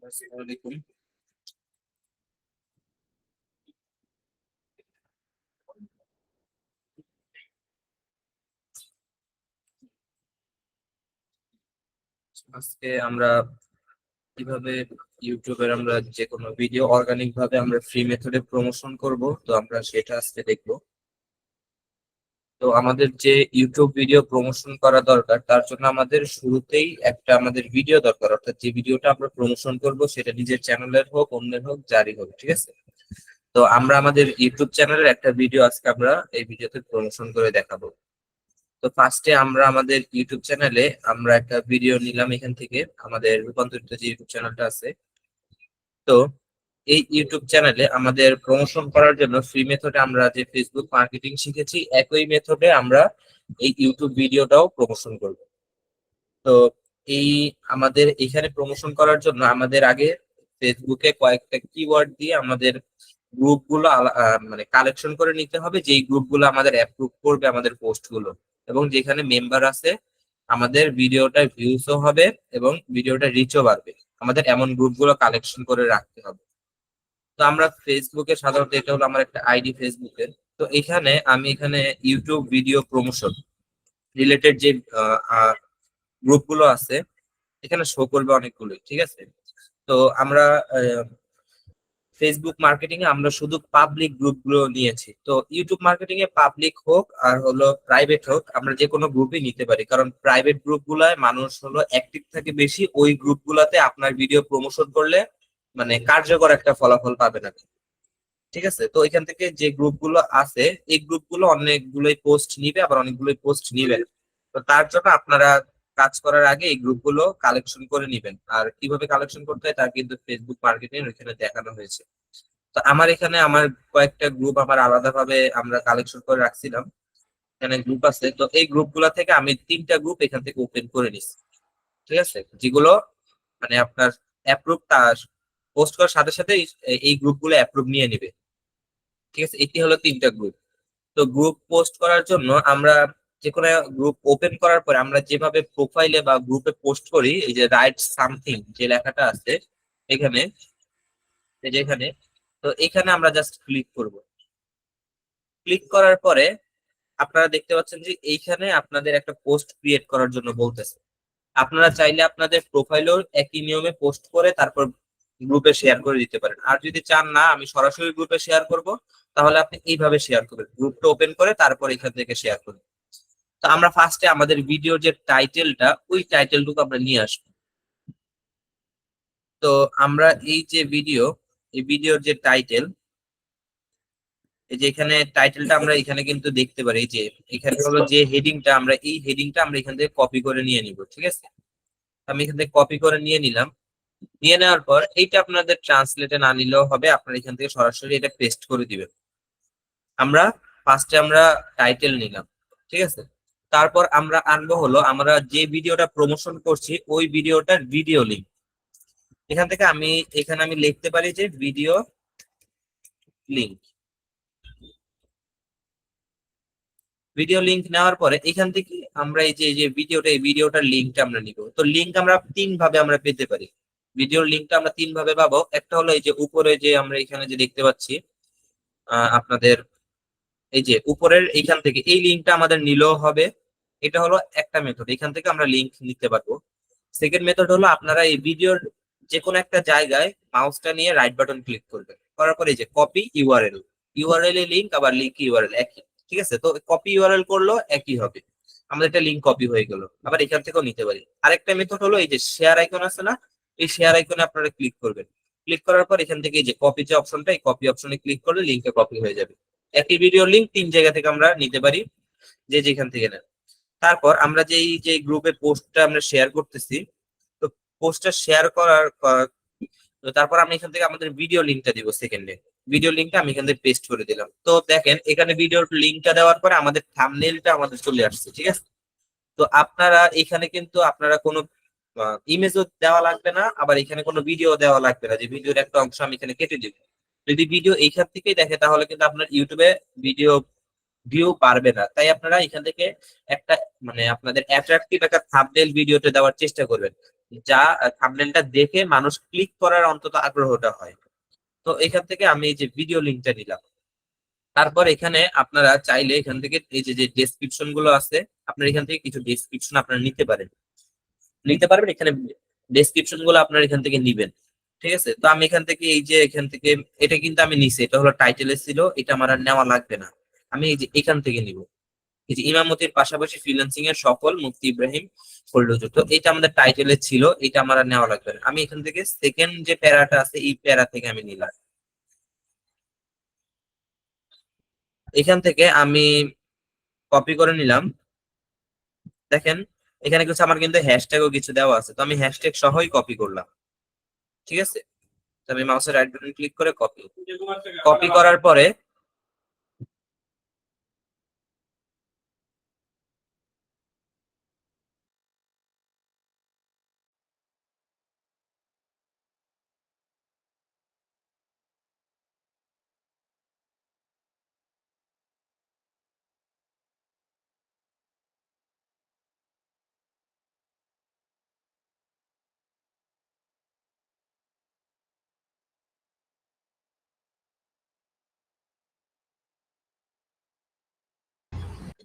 আসসালামু আলাইকুম। আজকে আমরা কিভাবে ইউটিউবের আমরা যে কোনো ভিডিও অর্গানিক ভাবে আমরা ফ্রি মেথডে প্রমোশন করব, তো আমরা সেটা আজকে দেখবো। তো আমাদের যে ইউটিউব ভিডিও প্রমোশন করা দরকার, তার জন্য আমাদের শুরুতেই একটা আমাদের ভিডিও দরকার, অর্থাৎ যে ভিডিওটা আমরা প্রমোশন করব সেটা নিজের চ্যানেলের হোক অন্যের হোক যারই হোক, ঠিক আছে। তো আমরা আমাদের ইউটিউব চ্যানেলের একটা ভিডিও আজকে আমরা এই ভিডিওতে প্রমোশন করে দেখাবো। তো ফার্স্টে আমরা আমাদের ইউটিউব চ্যানেলে আমরা একটা ভিডিও নিলাম এখান থেকে, আমাদের রূপান্তরিত যে ইউটিউব চ্যানেলটা আছে। তো এই ইউটিউব চ্যানেলে আমাদের প্রমোশন করার জন্য ফ্রি মেথডে আমরা যে ফেসবুক মার্কেটিং শিখেছি, একই মেথডে আমরা এই ইউটিউব ভিডিওটাও প্রমোশন করব। তো এই আমাদের এখানে প্রমোশন করার জন্য আমাদের আগে ফেসবুকে কয়েকটা কিওয়ার্ড দিয়ে আমাদের গ্রুপগুলো মানে কালেকশন করে নিতে হবে, যেই গ্রুপগুলো আমাদের অ্যাপ্রুভ করবে আমাদের পোস্টগুলো, এবং যেখানে মেম্বার আছে আমাদের ভিডিওটা ভিউসও হবে এবং ভিডিওটা রিচও বাড়বে। আমাদের এমন গ্রুপগুলো কালেকশন করে রাখতে হবে। তো আমরা ফেসবুকে সাধারণত, এটা হলো আমার একটা আইডি ফেসবুকের। তো আমি এখানে ইউটিউব ভিডিও প্রমোশন রিলেটেড যে গ্রুপগুলো আছে এখানে শো করবে অনেকগুলোই, ঠিক আছে। তো আমরা ফেসবুক মার্কেটিং এ আমরা শুধু পাবলিক গ্রুপ গুলো নিয়েছি। তো ইউটিউব মার্কেটিং এ পাবলিক হোক আর হলো প্রাইভেট হোক, আমরা যে কোনো গ্রুপই নিতে পারি, কারণ প্রাইভেট গ্রুপ গুলায় মানুষ হলো অ্যাক্টিভ থাকে বেশি, ওই গ্রুপ গুলাতে আপনার ভিডিও প্রমোশন করলে মানে কার্যকর একটা ফলাফল পাবে না, ঠিক আছে। তো এখান থেকে যে গ্রুপ গুলো আছে, এই গ্রুপ গুলো অনেকগুলোই পোস্ট নিবে, আবার অনেকগুলোই পোস্ট নিবে না। তো তার জন্য আপনারা কাজ করার আগে এই গ্রুপ গুলো কালেকশন করে নিবেন, আর কিভাবে কালেকশন করতে হয় তা কিন্তু ফেসবুক মার্কেটিং এখানে দেখানো হয়েছে। তো আমার এখানে আমার কয়েকটা গ্রুপ আমার আলাদাভাবে আমরা কালেকশন করে রাখছিলাম, এখানে গ্রুপ আছে। তো এই গ্রুপ গুলা থেকে আমি 3টা গ্রুপ এখান থেকে ওপেন করে নিচ্ছি, ঠিক আছে, যেগুলো মানে আপনার অ্যাপ্রুভ, পোস্ট করার সাথে সাথে এই গ্রুপ গুলো অ্যাপ্রুভ নিয়ে নিবে, ঠিক আছে। এটি হলো 3টা গ্রুপ। তো গ্রুপ পোস্ট করার জন্য আমরা যে কোনো গ্রুপ ওপেন করার পরে আমরা যেভাবে প্রোফাইলে বা গ্রুপে পোস্ট করি, এই যে রাইট সামথিং যে লেখাটা আছে এখানে, এই যে এখানে, তো এখানে আমরা জাস্ট ক্লিক করব। ক্লিক করার পরে আপনারা দেখতে পাচ্ছেন যে এইখানে আপনাদের একটা পোস্ট ক্রিয়েট করার জন্য বলতেছে। আপনারা চাইলে আপনাদের প্রোফাইলেও একই নিয়মে পোস্ট করে তারপর গ্রুপে শেয়ার করে দিতে পারেন। আর যদি চান না আমি সরাসরি গ্রুপে শেয়ার করব, তাহলে আপনি এইভাবে শেয়ার করবেন, গ্রুপটা ওপেন করে তারপর এখান থেকে শেয়ার করবেন। তো আমরা ফার্স্টে আমাদের ভিডিওর যে টাইটেলটা, ওই টাইটেলটুকু আমরা নিয়ে আসবো। তো আমরা এই যে ভিডিও, এই ভিডিওর যে টাইটেল, এই যে এখানে টাইটেলটা আমরা এখানে কিন্তু দেখতে পারি, এই যে এখানে হলো যে হেডিংটা, আমরা এই হেডিংটা আমরা এখান থেকে কপি করে নিয়ে নিব, ঠিক আছে। আমি এখান থেকে কপি করে নিয়ে নিলাম। নিয়ে নেওয়ার পর এইটা আপনাদের ট্রান্সলেটে না নিলেও হবে, আপনারা এখান থেকে সরাসরি এটা পেস্ট করে দিবেন। আমরা ফার্স্টে আমরা টাইটেল নিলাম, ঠিক আছে। তারপর আমরা আনবো হলো আমরা যে ভিডিওটা প্রমোশন করছি ওই ভিডিওটার ভিডিও লিংক। এখান থেকে এখানে আমি লিখতে পারি যে ভিডিও লিংক। ভিডিও লিংক নেওয়ার পরে এখান থেকে আমরা এই যে ভিডিওটা, এই ভিডিওটার লিংকটা আমরা নিব। তো লিংক আমরা 3 ভাবে আমরা পেতে পারি। ভিডিওর লিংকটা আমরা 3 ভাবে পাবো। একটা হলো এই যে উপরে যে আমরা এখানে যে দেখতে পাচ্ছি, আপনাদের এই যে উপরের এইখান থেকে এই লিঙ্কটা আমাদের নিলেও হবে। এটা হলো একটা মেথড, এখান থেকে আমরা লিঙ্ক নিতে পারবো। সেকেন্ড মেথড হলো আপনারা এই ভিডিওর যে কোনো একটা জায়গায় মাউসটা নিয়ে রাইট বাটন ক্লিক করবেন, করার পরে এই যে কপি ইউআরএল, ইউআরএল এর লিঙ্ক আবার লিঙ্ক ইউআরএল একই, ঠিক আছে। তো কপি ইউআরএল করলো একই হবে, আমাদের একটা লিঙ্ক কপি হয়ে গেল। আবার এখান থেকেও নিতে পারি। আরেকটা মেথড হলো এই যে শেয়ার আইকন আছে না, এই শেয়ার আইকনে আপনারা ক্লিক করবেন। ক্লিক করার পর এখান থেকে এই যে কপি যে অপশনটা, এই কপি অপশনে ক্লিক করলে লিঙ্কে কপি হয়ে যাবে। একই ভিডিও লিঙ্ক 3 জায়গা থেকে আমরা নিতে পারি, যে যেখান থেকে নেন। তারপর আমরা যে গ্রুপে পোস্টটা আমরা শেয়ার করতেছি, তো পোস্টটা শেয়ার তো তারপর আমি এখান থেকে আমাদের ভিডিও লিঙ্কটা দিব সেকেন্ডে। ভিডিও লিঙ্কটা আমি এখান থেকে পেস্ট করে দিলাম। তো দেখেন এখানে ভিডিওর লিঙ্কটা দেওয়ার পরে আমাদের থাম্বনেইলটা আমাদের চলে আসছে, ঠিক আছে। তো আপনারা এখানে কিন্তু আপনারা কোনো ইমেজও দেওয়া লাগবে না, আবার এখানে কোনো ভিডিও দেওয়া লাগবে না যে ভিডিওর একটা অংশ আমি এখানে কেটে দিব। যদি ভিডিও এইখান থেকেই দেখে তাহলে কিন্তু আপনার ইউটিউবে ভিডিও ভিউ পারবে না। তাই আপনারা এখান থেকে একটা মানে আপনাদের অ্যাট্রাকটিভ একটা থাম্বনেল ভিডিওতে দেওয়ার চেষ্টা করবেন, যা থাম্বনেলটা দেখে মানুষ ক্লিক করার অন্তত আগ্রহটা হয়। তো এখান থেকে আমি এই যে ভিডিও লিঙ্কটা নিলাম। তারপর এখানে আপনারা চাইলে এখান থেকে এই যে যে ডেসক্রিপশন গুলো আছে, আপনার এখান থেকে কিছু ডেসক্রিপশন আপনারা নিতে পারবেন। এখানে ডেসক্রিপশন গুলো আপনারা এখান থেকে নিবেন। ঠিক আছে, তো আমি এখান থেকে এই যে এখান থেকে এটা কিন্তু আমি নিছি, এটা হলো টাইটেলে ছিল, এটা আমার আর নেওয়া লাগবে না। আমি এই যে এখান থেকে নিব, এই যে ইমামতির পাশাপাশি ফ্রিল্যান্সিং এর সফল মুফতি ইব্রাহিম ফজলুল। তো এটা আমাদের টাইটেলে ছিল, এটা আমার আর নেওয়া লাগবে না। আমি এখান থেকে সেকেন্ড যে প্যারাটা আছে এই প্যারা থেকে আমি নিলাম। এখান থেকে আমি কপি করে নিলাম। দেখেন এখানে কিছু আমার কিন্তু হ্যাশট্যাগও কিছু দেওয়া আছে, তো আমি হ্যাশট্যাগ সহই কপি করলাম। ঠিক আছে, তো আমি মাউসের রাইট বাটন ক্লিক করে কপি কপি করার পরে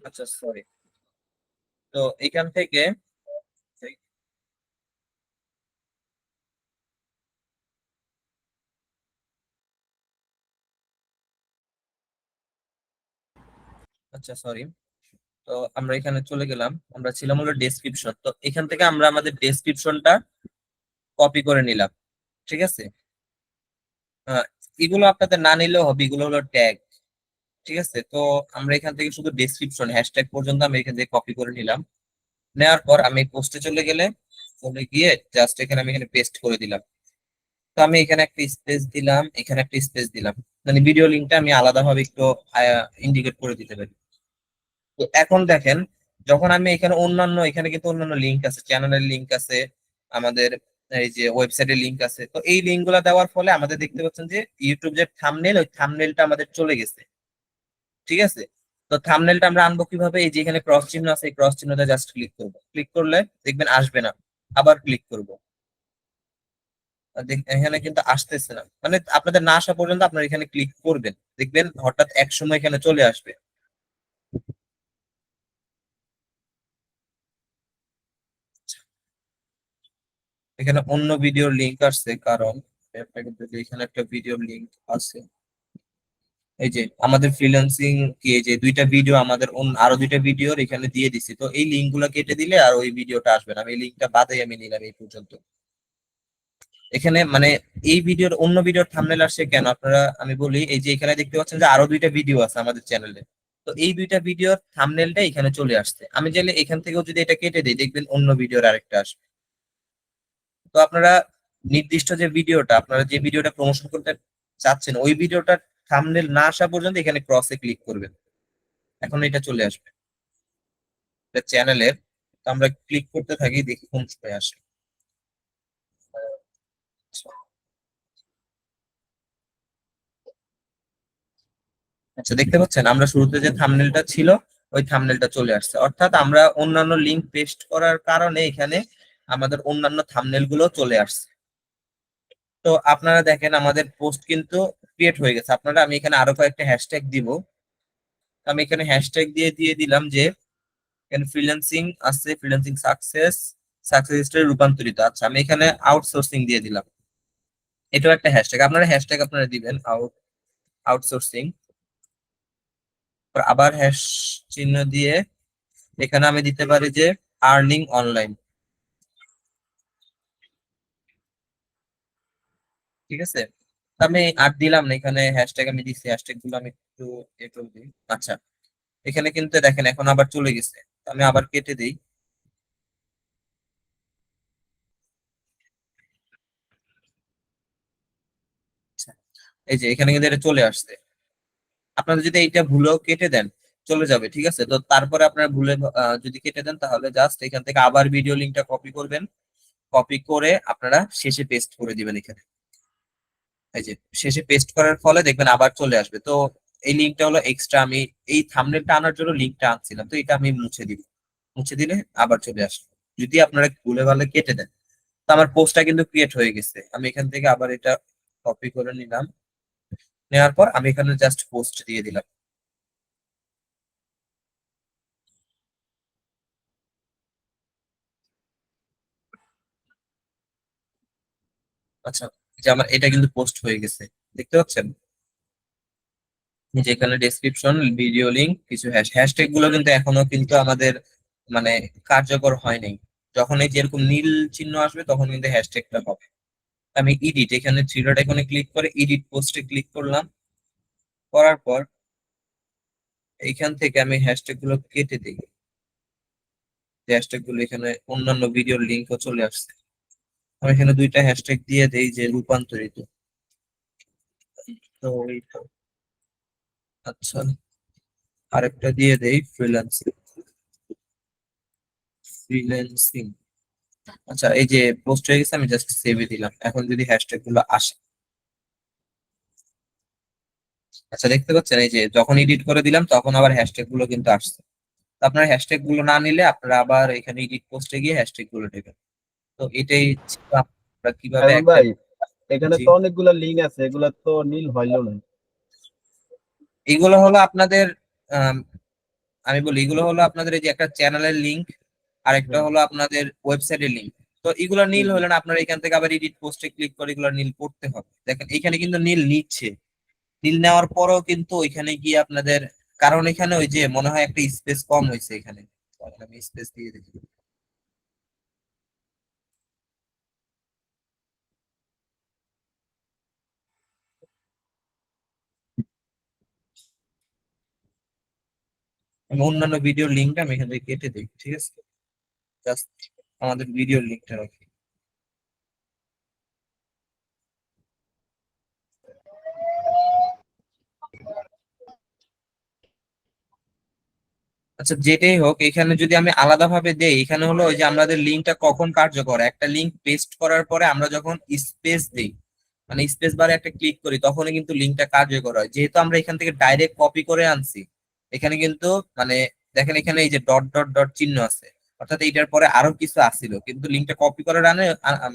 আচ্ছা সরি, তো এখান থেকে আচ্ছা সরি, তো আমরা এখানে চলে গেলাম, আমরা ছিলাম হলো ডেসক্রিপশন। তো এখান থেকে আমরা আমাদের ডেসক্রিপশনটা কপি করে নিলাম। ঠিক আছে, আহ, এগুলো আপনাদের না নিলেও হবে, এগুলো হলো ট্যাগ। ঠিক আছে, তো আমরা এখান থেকে শুধু ডেসক্রিপশন হ্যাশট্যাগ পর্যন্ত আমি এখান থেকে কপি করে নিলাম। নেওয়ার পর আমি পোস্টে চলে গিয়ে জাস্ট এখানে আমি এখানে পেস্ট করে দিলাম। তো আমি এখানে একটা স্পেস দিলাম, এখানে একটা স্পেস দিলাম, মানে ভিডিও লিঙ্কটা আমি আলাদাভাবে একটু ইন্ডিকেট করে দিতে পারি। তো এখন দেখেন, যখন আমি এখানে অন্যান্য, এখানে কিন্তু অন্যান্য লিঙ্ক আছে, চ্যানেলের লিঙ্ক আছে, আমাদের এই যে ওয়েবসাইটের লিঙ্ক আছে। তো এই লিঙ্ক গুলা দেওয়ার ফলে আমাদের দেখতে পাচ্ছেন যে ইউটিউব যে থাম্বনেল, ওই থাম্বনেলটা আমাদের চলে গেছে। ঠিক আছে, তো থাম্বনেলটা আমরা আনবো কিভাবে? এই যে এখানে ক্রস চিহ্ন আছে, এই ক্রস চিহ্নটা জাস্ট ক্লিক করবো, ক্লিক করলে দেখবেন আসবে না। আবার ক্লিক করব, এখানে কিন্তু আসতেছে না, মানে আপনাদের না আসা পর্যন্ত আপনারা এখানে ক্লিক করবেন, দেখবেন হঠাৎ এক সময় এখানে চলে আসবে। এখানে অন্য ভিডিওর লিংক আসছে, কারণ আপনাকে বলি, এখানে একটা ভিডিওর লিংক আছে। এই যে আমাদের ফ্রিল্যান্সিং কি, এই যে দুইটা ভিডিও আমাদের আরো দুইটা ভিডিওর এখানে দিয়ে দিছি, তো এই লিঙ্ক গুলা কেটে দিলে আর ওই ভিডিওটা আসবে না। আমি এই লিঙ্কটা বাদে আমি নিলাম এই পর্যন্ত। এখানে মানে এই ভিডিওর অন্য ভিডিওর থাম্বনেল আসছে কেন আপনারা, আমি বলি, এই যে এখানে দেখতে পাচ্ছেন যে আরো দুইটা ভিডিও আছে আমাদের চ্যানেলে। তো এই দুইটা ভিডিওর থাম্বনেলটা এখানে চলে আসছে, আমি চাইলে এখান থেকেও যদি এটা কেটে দিই, দেখবেন অন্য ভিডিওর আরেকটা আসবে। তো আপনারা নির্দিষ্ট যে ভিডিওটা, আপনারা যে ভিডিওটা প্রমোশন করতে চাচ্ছেন, ওই ভিডিওটার থাম্বনেল না আসা পর্যন্ত এখানে ক্রসে ক্লিক করবেন, এখন এটা চলে আসবে এটা চ্যানেলের। তো আমরা ক্লিক করতে থাকি, দেখি কোন সময় আসে। আচ্ছা, দেখতে পাচ্ছেন আমরা শুরুতে যে থাম্বনেলটা ছিল, ওই থাম্বনেলটা চলে আসছে, অর্থাৎ আমরা অন্যান্য লিংক পেস্ট করার কারণে এখানে আমাদের অন্যান্য থাম্বনেল গুলো চলে আসছে। তো আপনারা দেখেন আমাদের পোস্ট কিন্তু ক্রিয়েট হয়ে গেছে। আপনারা, আমি এখানে আরো কয়েকটা হ্যাশট্যাগ দিব। আমি এখানে হ্যাশট্যাগ দিয়ে দিলাম যে এখানে ফ্রিল্যান্সিং আছে, ফ্রিল্যান্সিং সাকসেস স্টোরি রূপান্তরিত। আচ্ছা, আমি এখানে আউটসোর্সিং দিয়ে দিলাম, এটাও একটা হ্যাশট্যাগ। আপনারা হ্যাশট্যাগ আপনারা দিবেন আউটসোর্সিং, আবার হ্যাশ চিহ্ন দিয়ে এখানে আমি দিতে পারি যে আর্নিং অনলাইন। ঠিক আছে, তো আমি আর দিলাম না, এখানে হ্যাশট্যাগ আমি দিচ্ছি, হ্যাশট্যাগ গুলো আমি একটু এ করে দিই। আচ্ছা, এখানে কিন্তু দেখেন এখন আবার চলে গেছে, তো আমি আবার কেটে দিই। আচ্ছা, এই যে এখানে কিন্তু এটা চলে আসছে। আপনারা যদি এইটা ভুলেও কেটে দেন, চলে যাবে। ঠিক আছে, তো তারপরে আপনারা ভুলে যদি কেটে দেন, তাহলে জাস্ট এখান থেকে আবার ভিডিও লিঙ্কটা কপি করবেন, কপি করে আপনারা শেষে পেস্ট করে দিবেন এখানে। এই যে শেষে পেস্ট করার ফলে দেখবেন আবার চলে আসবে। তো এই লিঙ্কটা হলো এক্সট্রা, আমি এই থাম্বনেলটা আনার জন্য লিঙ্কটা আনছিলাম, তো এটা আমি মুছে দিব। মুছে দিলে আবার চলে আসবে। যদি আপনারা ভুলে ভালে কেটে দেন, তো আমার পোস্টটা কিন্তু ক্রিয়েট হয়ে গেছে। আমি এখান থেকে আবার এটা কপি করে নিলাম, নেওয়ার পর আমি এখানে জাস্ট পোস্ট দিয়ে দিলাম। আচ্ছা, যে আমার এটা কিন্তু পোস্ট হয়ে গেছে, দেখতে পাচ্ছেন? যেখানে ডেসক্রিপশন, ভিডিও লিংক, কিছু হ্যাশট্যাগ গুলো কিন্তু এখনো কিন্তু আমাদের মানে কার্যকর হয় নাই। যখন এই যেরকম নীল চিহ্ন আসবে তখন কিন্তু হ্যাশট্যাগটা হবে। আমি এডিট, এখানে থ্রি ডট আইকনে ক্লিক করে এডিট পোস্টে ক্লিক করলাম। করার পর এইখান থেকে আমি হ্যাশট্যাগ গুলো কেটে দিই। হ্যাশট্যাগ গুলো এখানে অন্যান্য ভিডিওর লিঙ্কও চলে আসছে। আমি এখানে দুইটা হ্যাশট্যাগ দিয়ে দেই, যে রূপান্তরিত। তো এইটা, আচ্ছা, আরেকটা দিয়ে দেই ফ্রিল্যান্সিং। ফ্রিল্যান্সিং, আচ্ছা, এই যে পোস্ট হয়ে গেছে, আমি জাস্ট সেভে দিলাম। এখন যদি হ্যাশট্যাগ গুলো আসে, আচ্ছা দেখতে পাচ্ছেন, এই যে যখন এডিট করে দিলাম তখন আবার হ্যাশট্যাগ গুলো কিন্তু আসছে। তো আপনার হ্যাশট্যাগ গুলো না নিলে আপনারা আবার এখানে এডিট পোস্টে গিয়ে হ্যাশট্যাগ গুলো দেবেন। তো এটাই ছিল আমরা কিভাবে এখন একটা। ভাই এখানে জি, তো অনেকগুলা লিঙ্ক আছে, এগুলা তো নীল হইলো না। এগুলো হলো আপনাদের, আম, আমি বলি এগুলো হলো আপনাদের এই যে একটা চ্যানেলের লিংক, আর একটা হ্যাঁ। হলো আপনাদের ওয়েবসাইটের লিংক। তো এগুলো নীল হুম। হলে না, আপনারা এখান থেকে আবার এডিট পোস্টে ক্লিক করে এগুলো নীল করতে হবে। দেখেন এখানে কিন্তু নীল নিচ্ছে। নীল নেওয়ার পরও কিন্তু ওইখানে গিয়ে আপনাদের, কারণ এখানে ওই যে মনে হয় একটা স্পেস কম হয়েছে এখানে। আমি স্পেস দিয়ে দেখি। আমি অন্যান্য ভিডিওর লিঙ্কটা আমি এখান থেকে কেটে দিই, ঠিক আছে? জাস্ট আমাদের ভিডিওর লিঙ্কটা রাখি। আচ্ছা, যেটাই হোক, এখানে যদি আমি আলাদাভাবে দেই, এখানে হলো ওই যে আমাদের লিঙ্কটা কখন কার্যকর, একটা লিঙ্ক পেস্ট করার পরে আমরা যখন স্পেস দিই, মানে স্পেস বারে একটা ক্লিক করি, তখনই কিন্তু লিঙ্কটা কার্যকর হয়। যেহেতু আমরা এখান থেকে ডাইরেক্ট কপি করে আনছি, এখানে কিন্তু মানে দেখেন এখানে এই যে ডট ডট ডট চিহ্ন আছে, অর্থাৎ এইটার পরে আরো কিছু আসছিল, কিন্তু লিঙ্কটা কপি করে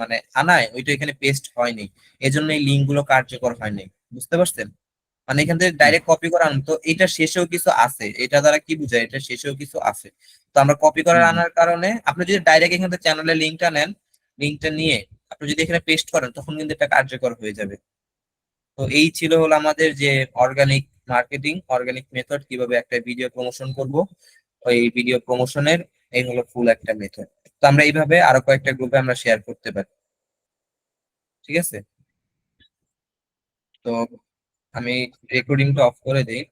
মানে আনায় ওইটা এখানে পেস্ট হয়নি। এজন্য এই লিঙ্ক গুলো কার্যকর হয়নি। বুঝতে পারছেন? মানে এখান থেকে হুম। ডাইরেক্ট কপি করে আনুন, তো এটা শেষেও কিছু আছে, এটা দ্বারা কি বোঝায়, এটা শেষেও কিছু আছে। তো আমরা কপি করে হুম। আনার কারণে আপনি যদি ডাইরেক্ট এখান থেকে চ্যানেলের লিঙ্কটা নেন, লিঙ্কটা নিয়ে আপনি যদি এখানে পেস্ট করেন তখন কিন্তু এটা কার্যকর হয়ে যাবে। তো এই ছিল হলো আমাদের যে অর্গানিক মার্কেটিং, অর্গানিক মেথড, কিভাবে একটা ভিডিও প্রমোশন করব। ওই ভিডিও প্রমোশনের এই হলো ফুল একটা মেথড। তো আমরা এইভাবে আরো কয়েকটা গ্রুপে আমরা শেয়ার করতে পারি। ঠিক আছে? তো আমি রেকর্ডিংটা অফ করে দিই।